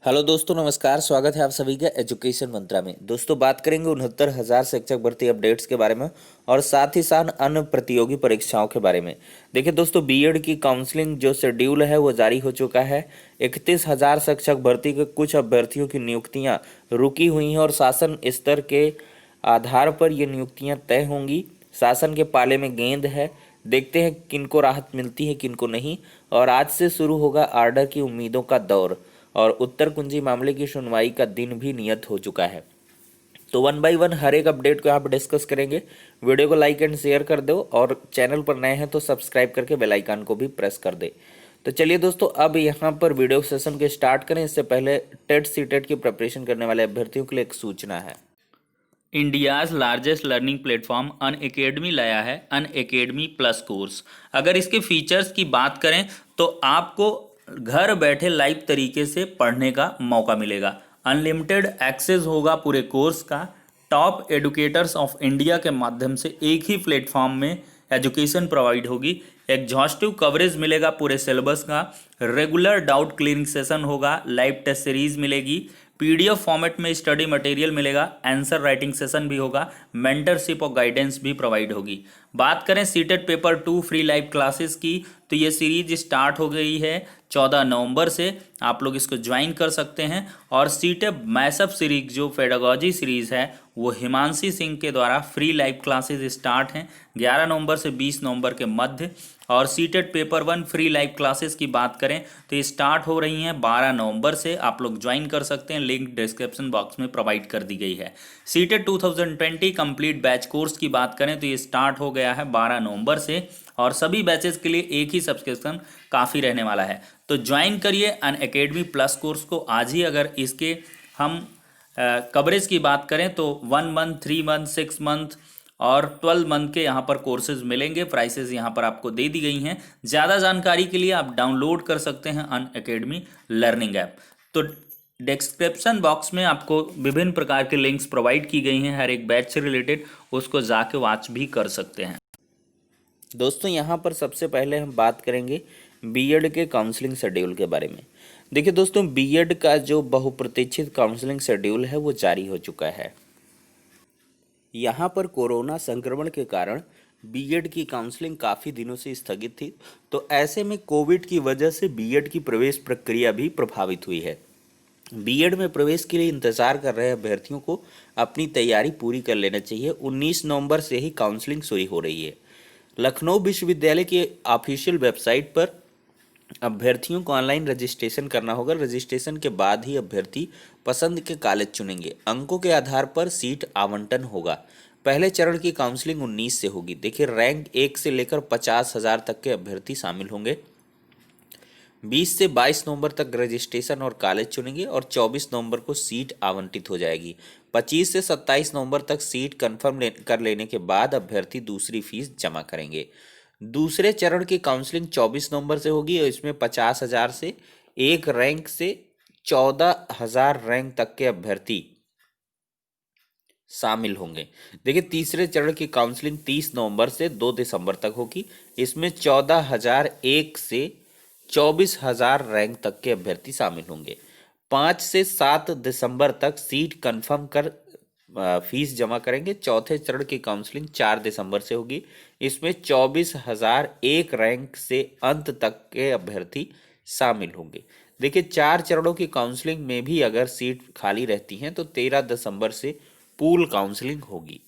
Hello दोस्तों, नमस्कार। स्वागत है आप सभी का एजुकेशन मंत्रा में। दोस्तों, बात करेंगे 69,000 शिक्षक भर्ती अपडेट्स के बारे में और साथ ही साथ अन्य प्रतियोगी परीक्षाओं के बारे में। देखिए दोस्तों, बीएड की काउंसलिंग जो शेड्यूल है वो जारी हो चुका है। 31,000 शिक्षक भर्ती के कुछ अभ्यर्थियों की नियुक्तियां रुकी हुई हैं और शासन स्तर के आधार पर ये नियुक्तियां तय होंगी। शासन के पाले में गेंद है, देखते हैं किनको राहत मिलती है किनको नहीं। और आज से शुरू होगा आर्डर की उम्मीदों का दौर और उत्तर कुंजी मामले की सुनवाई का दिन भी नियत हो चुका है। तो वन बाय वन हर एक अपडेट को यहाँ पर डिस्कस करेंगे। वीडियो को लाइक एंड शेयर कर दो और चैनल पर नए हैं तो सब्सक्राइब करके बेल आइकन को भी प्रेस कर दे। तो चलिए दोस्तों, अब यहाँ पर वीडियो सेशन के स्टार्ट करें। इससे पहले टेट सीटेट की प्रिपरेशन करने वाले अभ्यर्थियों के लिए एक सूचना है। India's largest learning platform Unacademy लाया है अनअकैडमी प्लस कोर्स। अगर इसके फीचर्स की बात करें तो आपको घर बैठे लाइव तरीके से पढ़ने का मौका मिलेगा। अनलिमिटेड एक्सेस होगा पूरे कोर्स का। टॉप एडुकेटर्स ऑफ इंडिया के माध्यम से एक ही प्लेटफॉर्म में एजुकेशन प्रोवाइड होगी। एग्जॉस्टिव कवरेज मिलेगा पूरे सिलेबस का। रेगुलर डाउट क्लियरिंग सेशन होगा। लाइव टेस्ट सीरीज मिलेगी। पीडीएफ फॉर्मेट में स्टडी मटेरियल मिलेगा। आंसर राइटिंग सेशन भी होगा। मेंटरशिप और गाइडेंस भी प्रोवाइड होगी। बात करें CTET paper 2 free live classes की, तो ये सीरीज स्टार्ट हो गई है 14 नवंबर से। आप लोग इसको ज्वाइन कर सकते हैं। और सीटेट मैसअप सीरीज जो पेडागोजी सीरीज है वो हिमांशी सिंह के द्वारा फ्री लाइव क्लासेस स्टार्ट हैं 11 नवंबर से 20 नवंबर के मध्य। और CTET paper 1 free live classes की बात करें तो ये स्टार्ट हो रही हैं 12 नवंबर से। आप लोग ज्वाइन कर सकते हैं, लिंक डिस्क्रिप्शन बॉक्स में प्रोवाइड कर दी गई है। सीटेट 2020 कंप्लीट बैच कोर्स की बात करें तो ये स्टार्ट हो गया है 12 नवंबर से और सभी बैचेस के लिए एक ही सब्सक्रिप्शन काफ़ी रहने वाला है। तो ज्वाइन करिए अनअकैडमी प्लस कोर्स को आज ही। अगर इसके हम कवरेज की बात करें तो 1 मंथ, 3 मंथ, 6 मंथ और 12 मंथ के यहाँ पर कोर्सेज मिलेंगे। प्राइसेस यहाँ पर आपको दे दी गई हैं। ज़्यादा जानकारी के लिए आप डाउनलोड कर सकते हैं अनअकैडमी लर्निंग ऐप। तो डिस्क्रिप्शन बॉक्स में आपको विभिन्न प्रकार के लिंक्स प्रोवाइड की गई हैं हर एक बैच से रिलेटेड, उसको जाके वॉच भी कर सकते हैं। दोस्तों, यहाँ पर सबसे पहले हम बात करेंगे बीएड के काउंसलिंग शेड्यूल के बारे में। देखिए दोस्तों, बीएड का जो बहुप्रतीक्षित काउंसलिंग शेड्यूल है वो जारी हो चुका है। यहाँ पर कोरोना संक्रमण के कारण बीएड की काउंसलिंग काफ़ी दिनों से स्थगित थी, तो ऐसे में कोविड की वजह से बीएड की प्रवेश प्रक्रिया भी प्रभावित हुई है। बीएड में प्रवेश के लिए इंतजार कर रहे अभ्यर्थियों को अपनी तैयारी पूरी कर लेना चाहिए। 19 नवंबर से ही काउंसलिंग शुरू हो रही है। लखनऊ विश्वविद्यालय के ऑफिशियल वेबसाइट पर अभ्यर्थियों को ऑनलाइन रजिस्ट्रेशन करना होगा। रजिस्ट्रेशन के बाद ही अभ्यर्थी पसंद के कॉलेज चुनेंगे। अंकों के आधार पर सीट आवंटन होगा। पहले चरण की काउंसलिंग 19 से होगी। देखिए, रैंक 1 से लेकर 50,000 तक के अभ्यर्थी शामिल होंगे। 20 से 22 नवंबर तक रजिस्ट्रेशन और कॉलेज चुनेंगे और 24 नवंबर को सीट आवंटित हो जाएगी। 25 से 27 नवंबर तक सीट कंफर्म कर लेने के बाद अभ्यर्थी दूसरी फीस जमा करेंगे। दूसरे चरण की काउंसलिंग 24 नवंबर से होगी और इसमें 50,000 से 1 रैंक से 14,000 रैंक तक के अभ्यर्थी शामिल होंगे। देखिए, तीसरे चरण की काउंसलिंग 30 नवंबर से 2 दिसंबर तक होगी। इसमें 14,001 से 24,000 रैंक तक के अभ्यर्थी शामिल होंगे। 5 से 7 दिसंबर तक सीट कंफर्म कर फीस जमा करेंगे। चौथे चरण की काउंसलिंग 4 दिसंबर से होगी। इसमें 24,001 रैंक से अंत तक के अभ्यर्थी शामिल होंगे। देखिए, 4 चरणों की काउंसलिंग में भी अगर सीट खाली रहती हैं तो 13 दिसंबर से पूल काउंसलिंग होगी।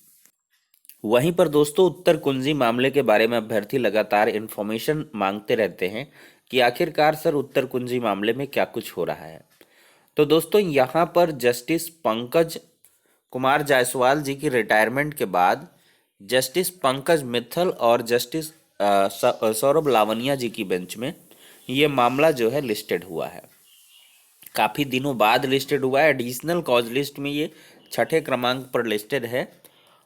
वहीं पर दोस्तों, उत्तर कुंजी मामले के बारे में अभ्यर्थी लगातार इन्फॉर्मेशन मांगते रहते हैं कि आखिरकार सर उत्तर कुंजी मामले में क्या कुछ हो रहा है। तो दोस्तों, यहाँ पर जस्टिस पंकज कुमार जायसवाल जी की रिटायरमेंट के बाद जस्टिस पंकज मित्तल और जस्टिस सौरभ लावनिया जी की बेंच में ये मामला जो है लिस्टेड हुआ है। काफ़ी दिनों बाद लिस्टेड हुआ है। एडिशनल कॉज लिस्ट में ये 6ठे क्रमांक पर लिस्टेड है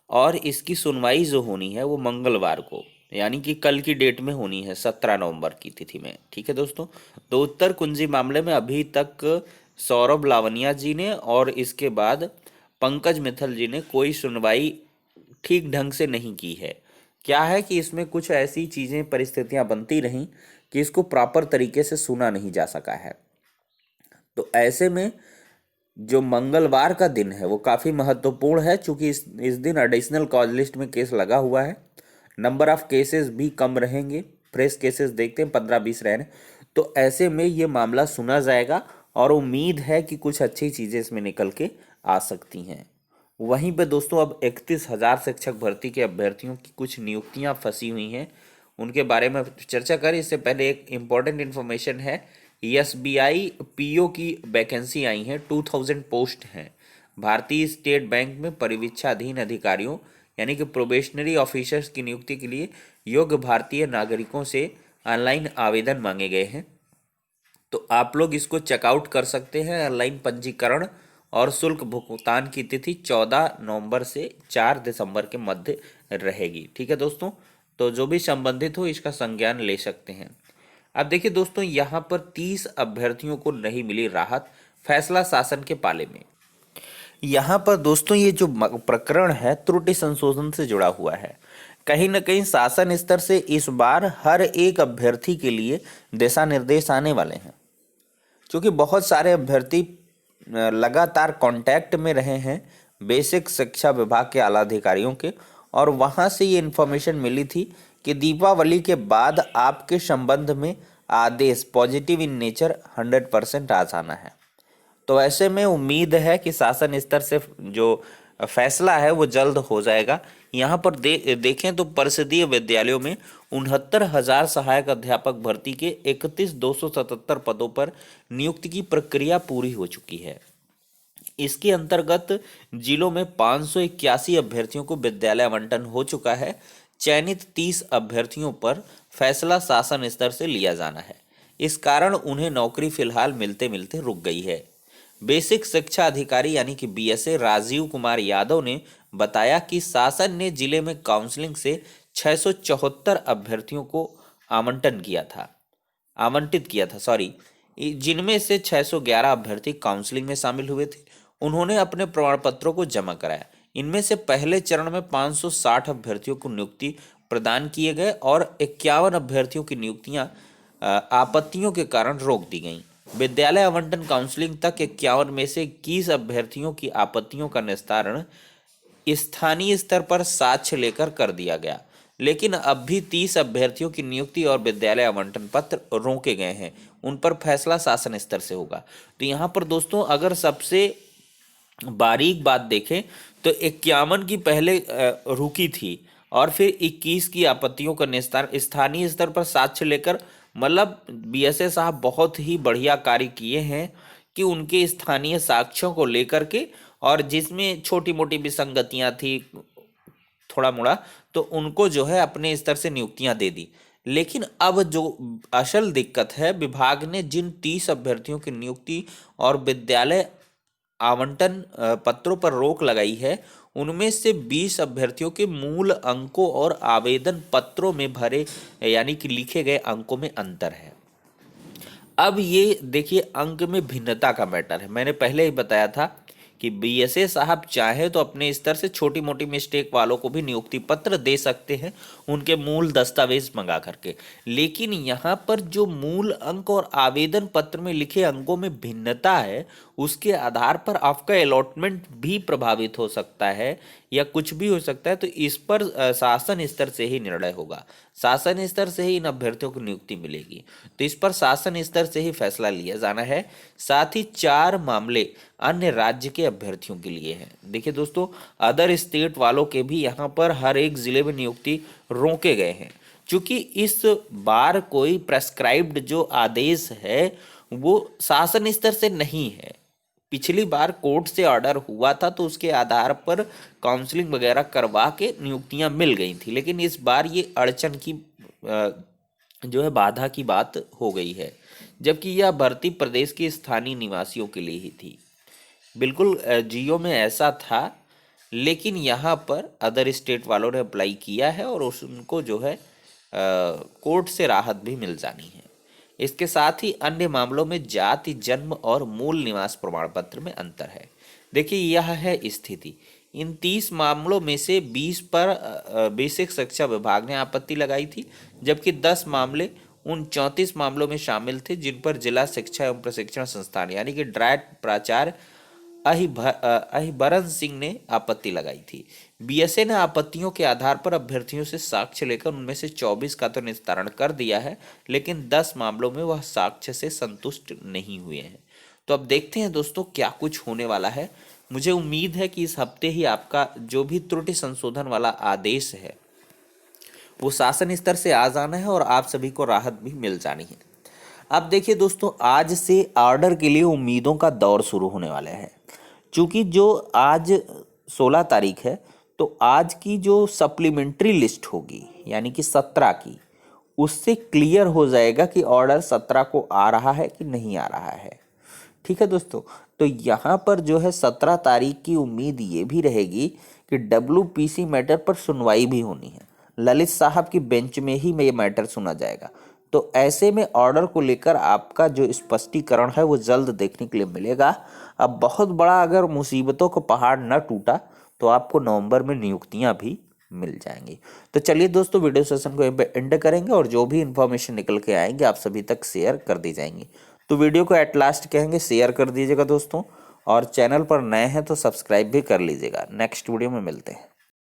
और इसकी सुनवाई जो होनी है वो मंगलवार को, यानी कि कल की डेट में होनी है, 17 नवंबर की तिथि में। ठीक है दोस्तों। तो उत्तर कुंजी मामले में अभी तक सौरभ लावनिया जी ने और इसके बाद पंकज मित्तल जी ने कोई सुनवाई ठीक ढंग से नहीं की है। क्या है कि इसमें कुछ ऐसी चीज़ें, परिस्थितियां बनती रहीं कि इसको प्रॉपर तरीके से सुना नहीं जा सका है। तो ऐसे में जो मंगलवार का दिन है वो काफ़ी महत्वपूर्ण है, क्योंकि इस दिन एडिशनल कॉज लिस्ट में केस लगा हुआ है। नंबर ऑफ केसेस भी कम रहेंगे, फ्रेश केसेस देखते हैं 15-20 रह रहे हैं। तो ऐसे में ये मामला सुना जाएगा और उम्मीद है कि कुछ अच्छी चीज़ें इसमें निकल के आ सकती हैं। वहीं पे दोस्तों अब 31,000 शिक्षक भर्ती के अभ्यर्थियों की कुछ नियुक्तियां फंसी हुई हैं, उनके बारे में चर्चा करें। इससे पहले एक इम्पॉर्टेंट इन्फॉर्मेशन है, एसबीआई पीओ की वैकेंसी आई है, 2000 पोस्ट हैं। भारतीय स्टेट बैंक में परिवीक्षाधीन अधिकारियों यानी कि प्रोबेशनरी ऑफिसर्स की नियुक्ति के लिए योग्य भारतीय नागरिकों से ऑनलाइन आवेदन मांगे गए हैं। तो आप लोग इसको चेकआउट कर सकते हैं। ऑनलाइन पंजीकरण और शुल्क भुगतान की तिथि 14 नवंबर से 4 दिसंबर के मध्य रहेगी। ठीक है दोस्तों, तो जो भी संबंधित हो इसका संज्ञान ले सकते हैं। अब देखिए दोस्तों, यहाँ पर 30 अभ्यर्थियों को नहीं मिली राहत, फैसला शासन के पाले में। यहाँ पर दोस्तों ये जो प्रकरण है त्रुटि संशोधन से जुड़ा हुआ है। कहीं ना कहीं शासन स्तर से इस बार हर एक अभ्यर्थी के लिए दिशा निर्देश आने वाले हैं, क्योंकि बहुत सारे अभ्यर्थी लगातार कांटेक्ट में रहे हैं बेसिक शिक्षा विभाग के आला अधिकारियों के, और वहां से ये इन्फॉर्मेशन मिली थी कि दीपावली के बाद आपके संबंध में आदेश पॉजिटिव इन नेचर 100% आ जाना है। तो ऐसे में उम्मीद है कि शासन स्तर से जो फैसला है वो जल्द हो जाएगा। यहाँ पर देखें तो परिषदीय विद्यालयों में 69,000 सहायक अध्यापक भर्ती के 31,277 पदों पर नियुक्ति की प्रक्रिया पूरी हो चुकी है। इसके अंतर्गत जिलों में 581 अभ्यर्थियों को विद्यालय आवंटन हो चुका है। चयनित 30 अभ्यर्थियों पर फैसला शासन स्तर से लिया जाना है। इस कारण उन्हें नौकरी फिलहाल मिलते मिलते रुक गई है। बेसिक शिक्षा अधिकारी यानी कि बीएसए राजीव कुमार यादव ने बताया कि शासन ने जिले में काउंसलिंग से 674 अभ्यर्थियों को आवंटित किया था जिनमें से 611 अभ्यर्थी काउंसलिंग में शामिल हुए थे। उन्होंने अपने प्रमाण पत्रों को जमा कराया। इनमें से पहले चरण में 560 अभ्यर्थियों को नियुक्ति प्रदान किए गए और 51 अभ्यर्थियों की नियुक्तियां आपत्तियों के कारण रोक दी गईं। विद्यालय आवंटन काउंसलिंग तक 51 में से 21 अभ्यर्थियों की आपत्तियों का निस्तारण स्थानीय स्तर पर साक्ष्य लेकर कर दिया गया, लेकिन अब भी 30 अभ्यर्थियों की नियुक्ति और विद्यालय आवंटन पत्र रोके गए हैं। उन पर फैसला शासन स्तर से होगा। तो यहाँ पर दोस्तों अगर सबसे बारीक बात देखें तो 51 की पहले रुकी थी और फिर 21 की आपत्तियों का निस्तारण स्थानीय स्तर पर साक्ष्य लेकर, मतलब बीएसए साहब बहुत ही बढ़िया कार्य किए हैं कि उनके स्थानीय साक्ष्यों को लेकर के, और जिसमें छोटी मोटी विसंगतियां थी थोड़ा मोड़ा, तो उनको जो है अपने स्तर से नियुक्तियां दे दी। लेकिन अब जो असल दिक्कत है, विभाग ने जिन 30 अभ्यर्थियों की नियुक्ति और विद्यालय आवंटन पत्रों पर रोक लगाई है, उनमें से 20 अभ्यर्थियों के मूल अंकों और आवेदन पत्रों में भरे यानी कि लिखे गए अंकों में अंतर है। अब ये देखिए अंक में भिन्नता का मैटर है। मैंने पहले ही बताया था कि बीएसए साहब चाहे तो अपने स्तर से छोटी मोटी मिस्टेक वालों को भी नियुक्ति पत्र दे सकते हैं उनके मूल दस्तावेज मंगा करके, लेकिन यहाँ पर जो मूल अंक और आवेदन पत्र में लिखे अंकों में भिन्नता है, उसके आधार पर आपका अलॉटमेंट भी प्रभावित हो सकता है या कुछ भी हो सकता है। तो इस पर शासन स्तर से ही निर्णय होगा, शासन स्तर से ही इन अभ्यर्थियों को नियुक्ति मिलेगी। तो इस पर शासन स्तर से ही फैसला लिया जाना है। साथ ही 4 मामले अन्य राज्य के अभ्यर्थियों के लिए हैं। देखिए दोस्तों, अदर स्टेट वालों के भी यहाँ पर हर एक जिले में नियुक्ति रोके गए हैं, क्योंकि इस बार कोई प्रेस्क्राइब्ड जो आदेश है वो शासन स्तर से नहीं है। पिछली बार कोर्ट से ऑर्डर हुआ था तो उसके आधार पर काउंसलिंग वगैरह करवा के नियुक्तियां मिल गई थी, लेकिन इस बार ये अड़चन की जो है बाधा की बात हो गई है, जबकि यह भर्ती प्रदेश के स्थानीय निवासियों के लिए ही थी। बिल्कुल जियो में ऐसा था, लेकिन यहाँ पर अदर स्टेट वालों ने अप्लाई किया है और उनको जो है कोर्ट से राहत भी मिल जानी है। इसके साथ ही अन्य मामलों में जाति, जन्म और मूल निवास प्रमाण पत्र में अंतर है। देखिए यह है स्थिति। इन 30 मामलों में से 20 पर बेसिक शिक्षा विभाग ने आपत्ति लगाई थी, जबकि 10 मामले उन 34 मामलों में शामिल थे जिन पर जिला शिक्षा एवं प्रशिक्षण संस्थान यानी कि डायट प्राचार्य अहिबरन सिंह ने आपत्ति लगाई थी। बीएसए ने आपत्तियों के आधार पर अभ्यर्थियों से साक्ष्य लेकर उनमें से 24 का तो निस्तारण कर दिया है, लेकिन 10 मामलों में वह साक्ष्य से संतुष्ट नहीं हुए हैं। तो अब देखते हैं दोस्तों क्या कुछ होने वाला है। मुझे उम्मीद है कि इस हफ्ते ही आपका जो भी त्रुटि संशोधन वाला आदेश है वो शासन स्तर से आ जाना है और आप सभी को राहत भी मिल जानी है। अब देखिए दोस्तों, आज से ऑर्डर के लिए उम्मीदों का दौर शुरू होने वाला है। चूंकि जो आज 16 तारीख है, तो आज की जो सप्लीमेंट्री लिस्ट होगी यानी कि 17 की, उससे क्लियर हो जाएगा कि ऑर्डर 17 को आ रहा है कि नहीं आ रहा है। ठीक है दोस्तों, तो यहाँ पर जो है 17 तारीख की उम्मीद ये भी रहेगी कि WPC मैटर पर सुनवाई भी होनी है। ललित साहब की बेंच में ही ये मैटर सुना जाएगा। तो ऐसे में ऑर्डर को लेकर आपका जो स्पष्टीकरण है वो जल्द देखने के लिए मिलेगा। अब बहुत बड़ा अगर मुसीबतों का पहाड़ न टूटा तो आपको नवंबर में नियुक्तियां भी मिल जाएंगी। तो चलिए दोस्तों, वीडियो सेशन को यहीं पे एंड करेंगे और जो भी इन्फॉर्मेशन निकल के आएंगे आप सभी तक शेयर कर दी जाएंगी। तो वीडियो को एट लास्ट कहेंगे शेयर कर दीजिएगा दोस्तों, और चैनल पर नए हैं तो सब्सक्राइब भी कर लीजिएगा। नेक्स्ट वीडियो में मिलते हैं।